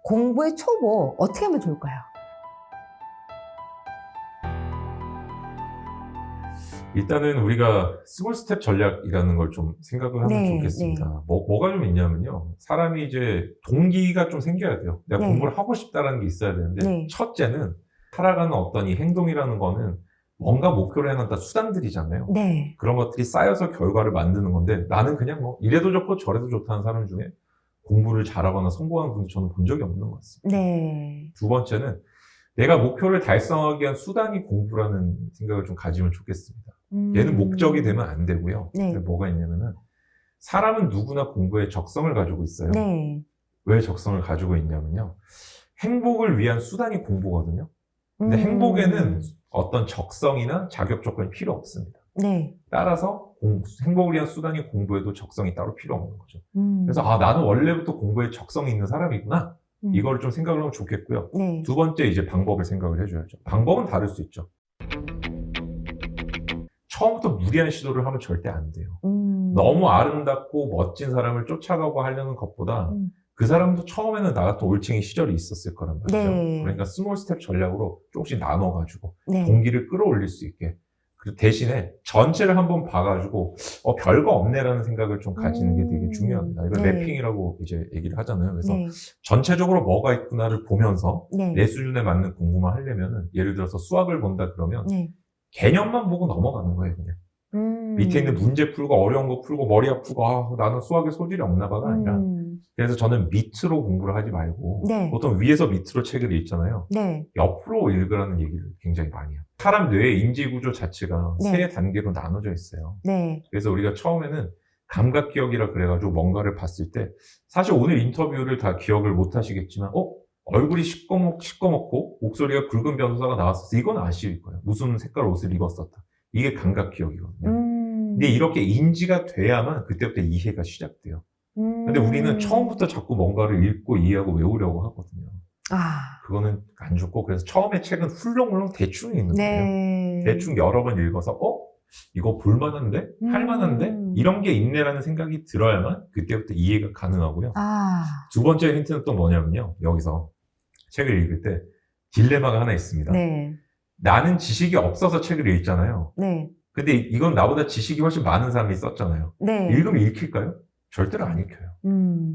공부의 초보 어떻게 하면 좋을까요? 일단은 우리가 스몰 스텝 전략이라는 걸 좀 생각을 하면 네, 좋겠습니다. 뭐가 좀 있냐면요. 사람이 이제 동기가 좀 생겨야 돼요. 내가 네. 공부를 하고 싶다는 게 있어야 되는데, 네. 첫째는 살아가는 어떤 이 행동이라는 거는 뭔가 목표를 해놨다 수단들이잖아요. 네. 그런 것들이 쌓여서 결과를 만드는 건데, 나는 그냥 뭐 이래도 좋고 저래도 좋다는 사람 중에 공부를 잘하거나 성공하는 분들 저는 본 적이 없는 것 같습니다. 네. 두 번째는 내가 목표를 달성하기 위한 수단이 공부라는 생각을 좀 가지면 좋겠습니다. 얘는 목적이 되면 안 되고요. 네. 뭐가 있냐면은 사람은 누구나 공부에 적성을 가지고 있어요. 네. 왜 적성을 가지고 있냐면요. 행복을 위한 수단이 공부거든요. 근데 행복에는 어떤 적성이나 자격 조건이 필요 없습니다. 네. 따라서 행복을 위한 수단이 공부에도 적성이 따로 필요 없는 거죠. 그래서 나는 원래부터 공부에 적성이 있는 사람이구나. 이걸 좀 생각을 하면 좋겠고요. 네. 두 번째 이제 방법을 생각을 해줘야죠. 방법은 다를 수 있죠. 처음부터 무리한 시도를 하면 절대 안 돼요. 너무 아름답고 멋진 사람을 쫓아가고 하려는 것보다 그 사람도 처음에는 나 같은 올챙이 시절이 있었을 거란 말이죠. 네. 그러니까 스몰 스텝 전략으로 조금씩 나눠가지고 네. 동기를 끌어올릴 수 있게. 그 대신에 전체를 한번 봐가지고 별거 없네라는 생각을 좀 가지는 게 되게 중요합니다. 이걸 네. 랩핑이라고 이제 얘기를 하잖아요. 그래서 네. 전체적으로 뭐가 있구나를 보면서 네. 내 수준에 맞는 공부만 하려면은, 예를 들어서 수학을 본다 그러면 네. 개념만 보고 넘어가는 거예요, 그냥. 밑에 있는 문제 풀고 어려운 거 풀고 머리 아프고 나는 수학에 소질이 없나 봐가 아니라, 그래서 저는 밑으로 공부를 하지 말고 네. 보통 위에서 밑으로 책을 읽잖아요. 네. 옆으로 읽으라는 얘기를 굉장히 많이 해요. 사람 뇌의 인지 구조 자체가 네. 세 단계로 나눠져 있어요. 네. 그래서 우리가 처음에는 감각 기억이라 그래가지고 뭔가를 봤을 때, 사실 오늘 인터뷰를 다 기억을 못 하시겠지만 얼굴이 시꺼멓고 목소리가 굵은 변호사가 나왔었어, 이건 아실 거예요. 무슨 색깔 옷을 입었었다. 이게 감각 기억이거든요. 근데 이렇게 인지가 돼야만 그때부터 이해가 시작돼요. 근데 우리는 처음부터 자꾸 뭔가를 읽고 이해하고 외우려고 하거든요. 그거는 안 좋고, 그래서 처음에 책은 훌렁훌렁 대충 읽는 거예요. 네. 대충 여러 번 읽어서 이거 볼만한데? 할만한데? 이런 게 있네라는 생각이 들어야만 그때부터 이해가 가능하고요. 두 번째 힌트는 또 뭐냐면요. 여기서 책을 읽을 때 딜레마가 하나 있습니다. 네. 나는 지식이 없어서 책을 읽잖아요. 네. 근데 이건 나보다 지식이 훨씬 많은 사람이 썼잖아요. 네. 읽으면 읽힐까요? 절대로 안 읽혀요.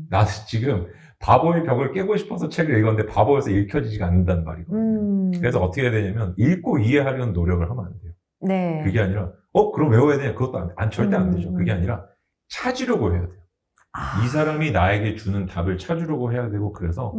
나는 지금 바보의 벽을 깨고 싶어서 책을 읽었는데 바보여서 읽혀지지가 않는다는 말이거든요. 그래서 어떻게 해야 되냐면 읽고 이해하려는 노력을 하면 안 돼요. 네. 그게 아니라 그럼 외워야 되냐? 그것도 절대 안 되죠. 그게 아니라 찾으려고 해야 돼요. 이 사람이 나에게 주는 답을 찾으려고 해야 되고, 그래서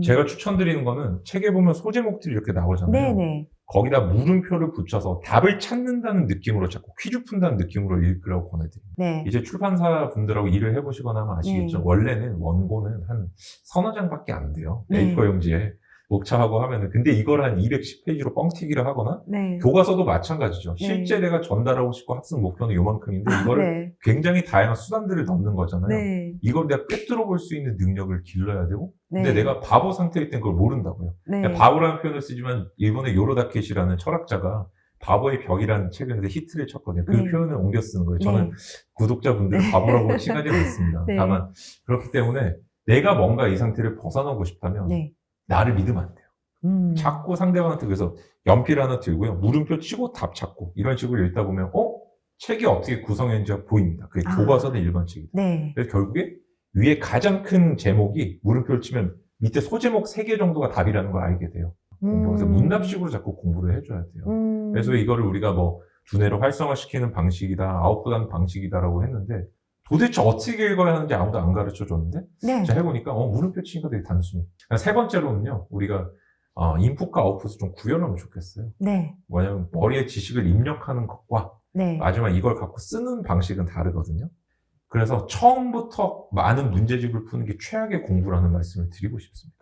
제가 추천드리는 거는, 책에 보면 소제목들이 이렇게 나오잖아요. 네네. 거기다 물음표를 붙여서 답을 찾는다는 느낌으로, 자꾸 퀴즈 푼다는 느낌으로 읽으라고 권해드립니다. 네. 이제 출판사 분들하고 일을 해보시거나 하면 아시겠죠. 네. 원래는 원고는 한 서너 장밖에 안 돼요. 네. A4 용지에 목차하고 하면은. 근데 이걸 한 210페이지로 뻥튀기를 하거나, 네. 교과서도 마찬가지죠. 네. 실제 내가 전달하고 싶고 학생 목표는 요만큼인데 이거를 네. 굉장히 다양한 수단들을 넣는 거잖아요. 네. 이걸 내가 꿰뚫어 볼 수 있는 능력을 길러야 되고, 근데 네. 내가 바보 상태일 땐 그걸 모른다고요. 네. 바보라는 표현을 쓰지만 일본의 요로다케시라는 철학자가 바보의 벽이라는 책을 히트를 쳤거든요. 그 네. 표현을 옮겨 쓰는 거예요. 네. 저는 구독자분들을 바보라고 칭하지는 않습니다. 네. 다만 그렇기 때문에 내가 뭔가 이 상태를 벗어나고 싶다면 네. 나를 믿으면 안 돼요. 자꾸 상대방한테, 그래서 연필 하나 들고요, 물음표 치고 답 찾고 이런 식으로 읽다 보면 책이 어떻게 구성했는지가 보입니다. 그게 교과서는 일반 책이다. 네. 그래서 결국에 위에 가장 큰 제목이, 물음표를 치면 밑에 소제목 3개 정도가 답이라는 걸 알게 돼요. 그래서 문답식으로 자꾸 공부를 해줘야 돼요. 그래서 이거를 우리가 두뇌를 활성화시키는 방식이다, 아웃풋하는 방식이다라고 했는데, 도대체 어떻게 읽어야 하는지 아무도 안 가르쳐 줬는데, 네. 제가 해보니까 물음표 치니까 되게 단순히. 세 번째로는요, 우리가 인풋과 아웃풋을 좀 구별하면 좋겠어요. 네. 뭐냐면 머리에 지식을 입력하는 것과 네. 마지막 이걸 갖고 쓰는 방식은 다르거든요. 그래서 처음부터 많은 문제집을 푸는 게 최악의 공부라는 말씀을 드리고 싶습니다.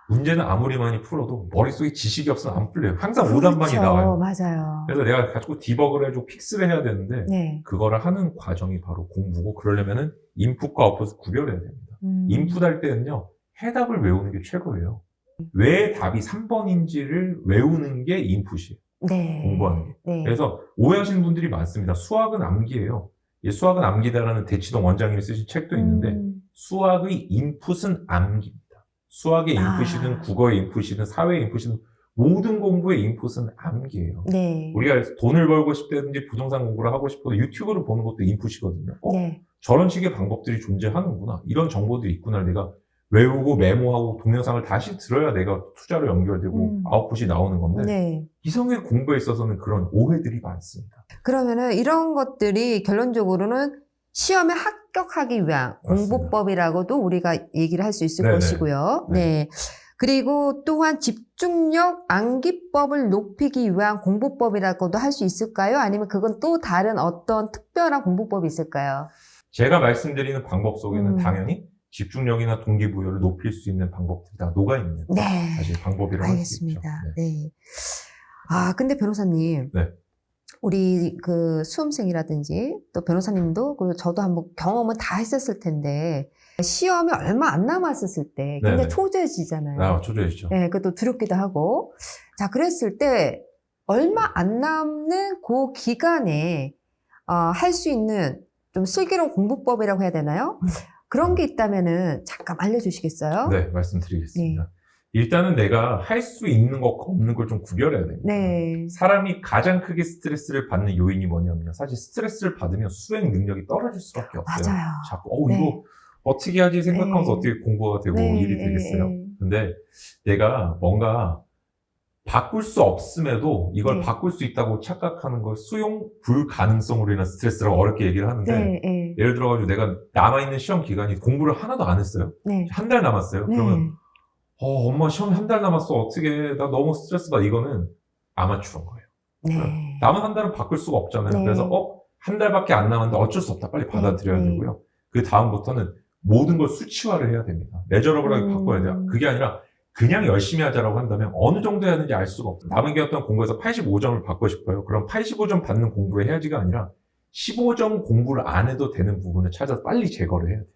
문제는 아무리 많이 풀어도 머릿속에 지식이 없으면 안 풀려요. 항상 오답만이 그렇죠. 나와요. 맞아요. 그래서 내가 자꾸 디버그를 해주고 픽스를 해야 되는데, 네. 그거를 하는 과정이 바로 공부고, 그러려면은 인풋과 아웃풋을 구별해야 됩니다. 인풋할 때는요, 해답을 외우는 게 최고예요. 왜 답이 3번인지를 외우는 게 인풋이에요. 네. 공부하는 게. 네. 그래서 오해하시는 분들이 많습니다. 수학은 암기예요. 수학은 암기다라는 대치동 원장님이 쓰신 책도 있는데, 수학의 인풋은 암기입니다. 수학의 아. 인풋이든 국어의 인풋이든 사회의 인풋이든 모든 공부의 인풋은 암기예요. 네. 우리가 돈을 벌고 싶다든지 부동산 공부를 하고 싶어도 유튜브를 보는 것도 인풋이거든요. 네. 저런 식의 방법들이 존재하는구나. 이런 정보들이 있구나. 내가 외우고 메모하고 동영상을 다시 들어야 내가 투자로 연결되고 아웃풋이 나오는 건데 네. 이성의 공부에 있어서는 그런 오해들이 많습니다. 그러면은 이런 것들이 결론적으로는 시험에 합격하기 위한 맞습니다. 공부법이라고도 우리가 얘기를 할 수 있을 네네. 것이고요. 네. 네. 그리고 또한 집중력 암기법을 높이기 위한 공부법이라고도 할 수 있을까요? 아니면 그건 또 다른 어떤 특별한 공부법이 있을까요? 제가 말씀드리는 방법 속에는 음. 당연히 집중력이나 동기부여를 높일 수 있는 방법들이 다 녹아있는 네. 사실 방법이라고 할 수 있죠. 알겠습니다. 네. 네. 아, 근데 변호사님. 네. 우리 그 수험생이라든지 또 변호사님도 그리고 저도 한번 경험은 다 했었을 텐데 시험이 얼마 안 남았었을 때 굉장히 네네. 초조해지잖아요. 초조해지죠. 네, 그것도 두렵기도 하고. 자, 그랬을 때 얼마 안 남는 그 기간에 할 수 있는 좀 슬기로운 공부법이라고 해야 되나요? 그런 게 있다면은 잠깐 알려주시겠어요? 네, 말씀드리겠습니다. 일단은 내가 할 수 있는 것과 없는 걸 좀 구별해야 됩니다. 네. 사람이 가장 크게 스트레스를 받는 요인이 뭐냐면요. 사실 스트레스를 받으면 수행 능력이 떨어질 수밖에 없어요. 맞아요. 자꾸 네. 이거 어떻게 하지 생각하면서 네. 어떻게 공부가 되고 네, 일이 되겠어요. 네. 근데 내가 뭔가 바꿀 수 없음에도 이걸 네. 바꿀 수 있다고 착각하는 걸 수용 불가능성으로 인한 스트레스라고 어렵게 얘기를 하는데 네, 네. 예를 들어가지고 내가 남아있는 시험 기간이 공부를 하나도 안 했어요. 네. 한 달 남았어요. 네. 그러면 엄마 시험 한 달 남았어. 어떻게 해? 나 너무 스트레스 받아. 이거는 아마추어인 거예요. 네. 남은 한 달은 바꿀 수가 없잖아요. 네. 그래서 한 달밖에 안 남았는데 어쩔 수 없다. 빨리 받아들여야 네. 되고요. 그 다음부터는 모든 걸 수치화를 해야 됩니다. 메저러블하게 바꿔야 돼요. 그게 아니라 그냥 열심히 하자라고 한다면 어느 정도 해야 되는지 알 수가 없어요. 남은 게 어떤 공부에서 85점을 받고 싶어요. 그럼 85점 받는 공부를 해야지가 아니라 15점 공부를 안 해도 되는 부분을 찾아서 빨리 제거를 해야 돼요.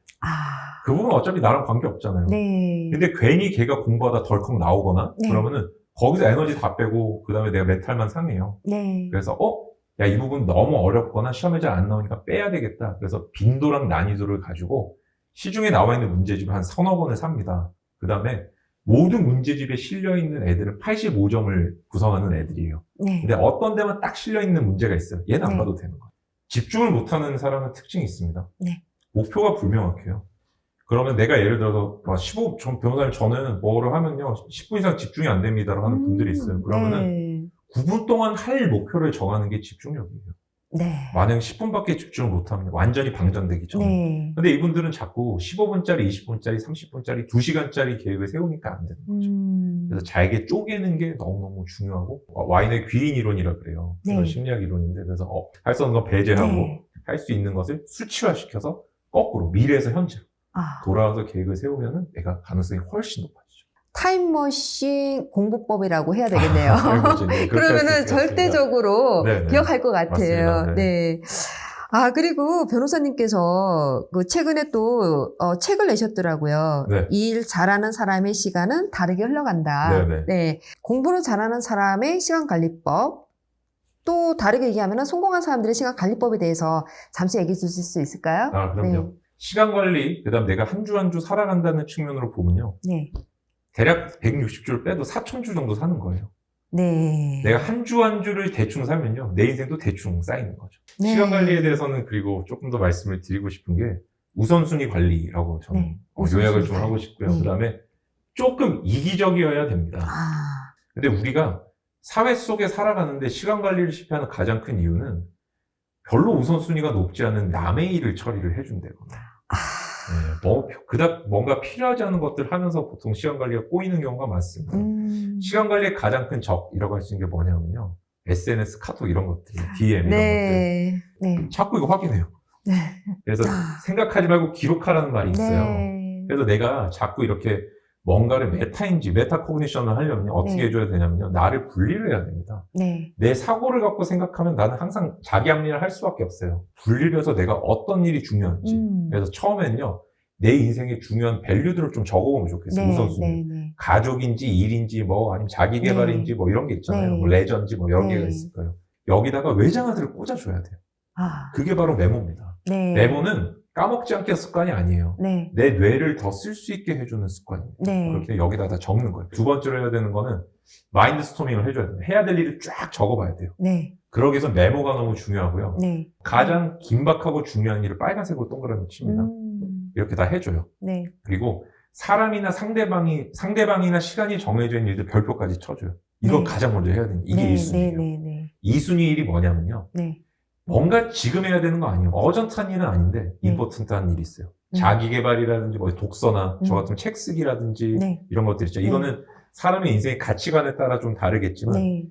그 부분은 어차피 나랑 관계 없잖아요. 네. 근데 괜히 걔가 공부하다 덜컥 나오거나 네. 그러면은 거기서 에너지 다 빼고 그 다음에 내가 멘탈만 상해요. 네. 그래서 야, 이 부분 너무 어렵거나 시험에 잘 안 나오니까 빼야 되겠다. 그래서 빈도랑 난이도를 가지고 시중에 나와 있는 문제집을 한 서너 권을 삽니다. 그 다음에 모든 문제집에 실려있는 애들은 85점을 구성하는 애들이에요. 네. 근데 어떤 데만 딱 실려있는 문제가 있어요. 얘는 안 네. 봐도 되는 거예요. 집중을 못하는 사람은 특징이 있습니다. 네. 목표가 불명확해요. 그러면 내가 예를 들어서 15, 변호사님 저는 뭐를 하면요 10분 이상 집중이 안 됩니다라고 하는 분들이 있어요. 그러면은 네. 9분 동안 할 목표를 정하는 게 집중력이에요. 네. 만약에 10분밖에 집중을 못하면 완전히 방전되기 전에. 네. 근데 이분들은 자꾸 15분짜리, 20분짜리, 30분짜리, 2시간짜리 계획을 세우니까 안 되는 거죠. 그래서 잘게 쪼개는 게 너무너무 중요하고 와인의 귀인 이론이라 그래요. 네. 그런 심리학 이론인데 그래서 할 수 없는 거 배제하고 네. 할 수 있는 것을 수치화시켜서 거꾸로 미래에서 현재로 돌아와서 계획을 세우면은 내가 가능성이 훨씬 높아지죠. 타임머신 공부법이라고 해야 되겠네요. 네, 그러면은 절대적으로 네네. 기억할 것 같아요. 맞습니다. 네. 그리고 변호사님께서 그 최근에 또 책을 내셨더라고요. 네. 일 잘하는 사람의 시간은 다르게 흘러간다. 네네. 네. 공부를 잘하는 사람의 시간 관리법. 또 다르게 얘기하면 성공한 사람들의 시간 관리법에 대해서 잠시 얘기해 주실 수 있을까요? 그럼요. 네. 시간 관리, 그 다음 내가 한 주 한 주 살아간다는 측면으로 보면요. 네. 대략 160주를 빼도 4,000주 정도 사는 거예요. 네. 내가 한 주 한 주를 대충 살면요. 내 인생도 대충 쌓이는 거죠. 네. 시간 관리에 대해서는 그리고 조금 더 말씀을 드리고 싶은 게 우선순위 관리라고 저는 네. 요약을 우선순위 좀 하고 싶고요. 네. 그 다음에 조금 이기적이어야 됩니다. 근데 우리가 사회 속에 살아가는데 시간 관리를 실패하는 가장 큰 이유는 별로 우선순위가 높지 않은 남의 일을 처리를 해준다거나 그닥 뭔가 필요하지 않은 것들 하면서 보통 시간 관리가 꼬이는 경우가 많습니다. 시간 관리의 가장 큰 적이라고 할 수 있는 게 뭐냐면요. SNS, 카톡 이런 것들, DM 이런 네. 네. 것들. 자꾸 이거 확인해요. 네. 그래서 생각하지 말고 기록하라는 말이 있어요. 네. 그래서 내가 자꾸 이렇게 뭔가를 메타 코그니션을 하려면 어떻게 네. 해줘야 되냐면요. 나를 분리를 해야 됩니다. 네. 내 사고를 갖고 생각하면 나는 항상 자기 합리를 할 수밖에 없어요. 분리를 해서 내가 어떤 일이 중요한지. 그래서 처음엔요. 내 인생의 중요한 밸류들을 좀 적어보면 좋겠어요. 우선순위. 네. 가족인지 일인지 아니면 자기 개발인지 이런 게 있잖아요. 네. 레전지 여러 네. 개가 있을 거예요. 여기다가 외장하드를 꽂아줘야 돼요. 그게 바로 메모입니다. 네. 메모는 까먹지 않게 습관이 아니에요. 네. 내 뇌를 더 쓸 수 있게 해주는 습관입니다. 네. 그렇게 여기다 다 적는 거예요. 두 번째로 해야 되는 거는 마인드 스토밍을 해줘야 돼요. 해야 될 일을 쫙 적어봐야 돼요. 네. 그러기 위해서 메모가 너무 중요하고요. 네. 가장 긴박하고 중요한 일을 빨간색으로 동그라미 칩니다. 이렇게 다 해줘요. 네. 그리고 사람이나 상대방이나 시간이 정해져 있는 일들 별표까지 쳐줘요. 이건 네. 가장 먼저 해야 되는, 이게 네. 1순위예요. 네. 네. 2순위 일이 뭐냐면요. 네. 뭔가 지금 해야 되는 거 아니에요. 어전트한 일은 아닌데 네. 임포턴트한 일이 있어요. 자기개발이라든지 뭐 독서나 저 같은 책 쓰기라든지 네. 이런 것들 있죠. 네. 이거는 사람의 인생의 가치관에 따라 좀 다르겠지만 네.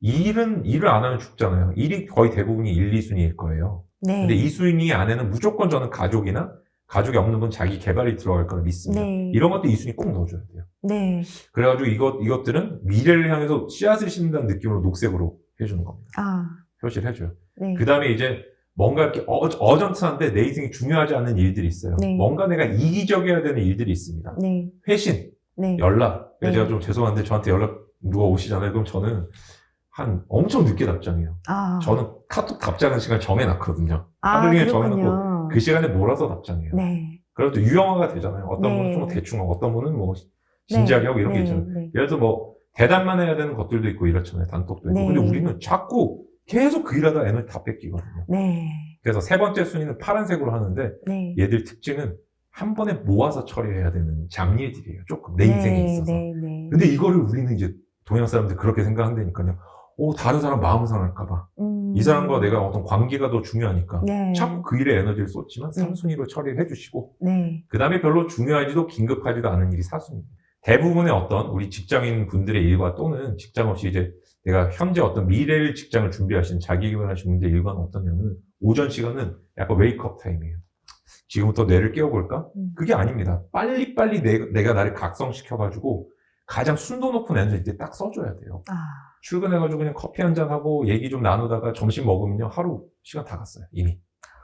일을 안 하면 죽잖아요. 일이 거의 대부분이 1, 2순위일 거예요. 네. 근데 2순위 안에는 무조건 저는 가족이나 가족이 없는 건 자기 개발이 들어갈 거라 믿습니다. 네. 이런 것도 2순위 꼭 넣어줘야 돼요. 네. 그래가지고 이것들은 미래를 향해서 씨앗을 심는다는 느낌으로 녹색으로 해주는 겁니다. 아. 표시를 해줘요. 네. 그 다음에 이제 뭔가 이렇게 어전트한데 내 인생이 중요하지 않은 일들이 있어요. 네. 뭔가 내가 이기적이어야 되는 일들이 있습니다. 네. 회신, 네. 연락. 네. 제가 좀 죄송한데 저한테 연락 누가 오시잖아요. 그럼 저는 엄청 늦게 답장해요. 아. 저는 카톡 답장하는 시간 정해놨거든요. 아, 하루 종일 그렇군요. 정해놓고 그 시간에 몰아서 답장해요. 네. 그래도 또 유형화가 되잖아요. 어떤 네. 분은 좀 대충 하고 어떤 분은 뭐 진지하게 하고 이런 게 네. 있잖아요. 네. 예를 들어 뭐 대답만 해야 되는 것들도 있고 이렇잖아요. 단톡도 있고. 네. 근데 우리는 자꾸 계속 그 일하다 에너지 다 뺏기거든요. 네. 그래서 세 번째 순위는 파란색으로 하는데 네. 얘들 특징은 한 번에 모아서 처리해야 되는 잡일들이에요. 조금 내 인생에 네. 있어서. 네. 네. 근데 이거를 우리는 이제 동양 사람들 그렇게 생각한다니까요. 다른 사람 마음 상할까봐. 이 사람과 내가 어떤 관계가 더 중요하니까. 네. 자꾸 그 일에 에너지를 쏟지만 네. 3순위로 처리를 해주시고 네. 그 다음에 별로 중요하지도 긴급하지도 않은 일이 4순위입니다. 대부분의 어떤 우리 직장인 분들의 일과 또는 직장 없이 이제 내가 현재 어떤 미래를 직장을 준비하시는 자기개발하시는 분들의 일과는 어떠냐면 오전 시간은 약간 웨이크업 타임이에요. 지금부터 뇌를 깨워볼까? 그게 아닙니다. 빨리빨리 내가 나를 각성시켜가지고 가장 순도 높은 에너지 때 딱 써줘야 돼요. 아. 출근해가지고 그냥 커피 한잔 하고 얘기 좀 나누다가 점심 먹으면요. 하루 시간 다 갔어요. 이미.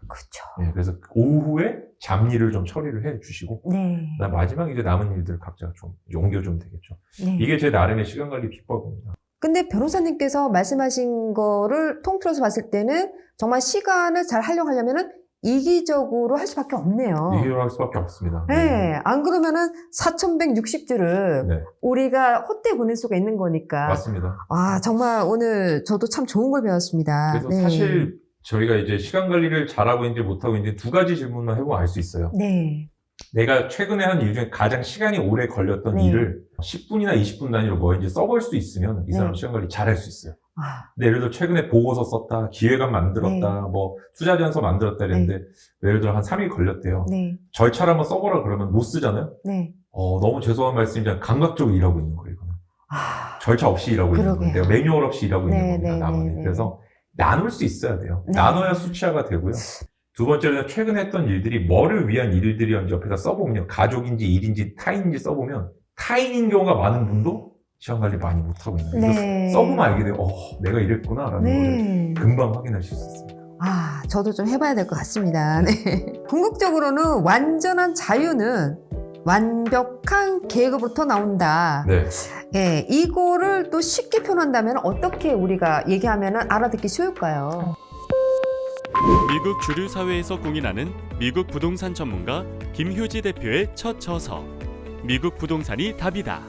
그렇죠. 네, 그래서 오후에 잡일을 좀 처리를 해 주시고 네. 그다음 마지막 이제 남은 일들 각자 좀 옮겨주면 되겠죠. 네. 이게 제 나름의 시간 관리 비법입니다. 근데 변호사님께서 말씀하신 거를 통틀어서 봤을 때는 정말 시간을 잘 활용하려면은 이기적으로 할 수밖에 없네요. 이기적으로 할 수밖에 없습니다. 네. 안 그러면은 4160주를 네, 우리가 헛되이 보낼 수가 있는 거니까. 맞습니다. 아, 정말 오늘 저도 참 좋은 걸 배웠습니다. 그래서 네. 사실 저희가 이제 시간 관리를 잘하고 있는지 못하고 있는지 두 가지 질문만 해보면 알 수 있어요. 네. 내가 최근에 한 일 중에 가장 시간이 오래 걸렸던 네. 일을 10분이나 20분 단위로 뭐인지 써볼 수 있으면 이 사람 네. 시간 관리 잘 할 수 있어요. 아, 근데 예를 들어 최근에 보고서 썼다, 기획안 만들었다, 뭐 투자전서 만들었다 이랬는데 예를 들어 한 3일 걸렸대요. 네. 절차를 한번 써보라 그러면 못 쓰잖아요? 네. 너무 죄송한 말씀이지만 감각적으로 일하고 있는 거예요, 이거는. 아, 절차 없이 일하고 있는 그러게요. 거예요. 내가 매뉴얼 없이 일하고 네, 있는 겁니다, 네, 남은 네, 일. 네. 그래서 나눌 수 있어야 돼요. 네. 나눠야 수치화가 되고요. 두 번째로는 최근에 했던 일들이 뭐를 위한 일들이었는지 옆에다 써보면요. 가족인지 일인지 타인인지 써보면 타인인 경우가 많은 분도 시간 관리 많이 못하고 있는 거예요. 네. 써보면 알게 돼요. 내가 이랬구나 라는 거를 네. 금방 확인하실 수 있습니다. 아, 저도 좀 해봐야 될 것 같습니다. 네. 궁극적으로는 완전한 자유는 완벽한 계획으로부터 나온다. 네. 예, 이거를 또 쉽게 표현한다면 어떻게 우리가 얘기하면 알아듣기 쉬울까요? 미국 주류 사회에서 공인하는 미국 부동산 전문가 김효지 대표의 첫 저서 미국 부동산이 답이다.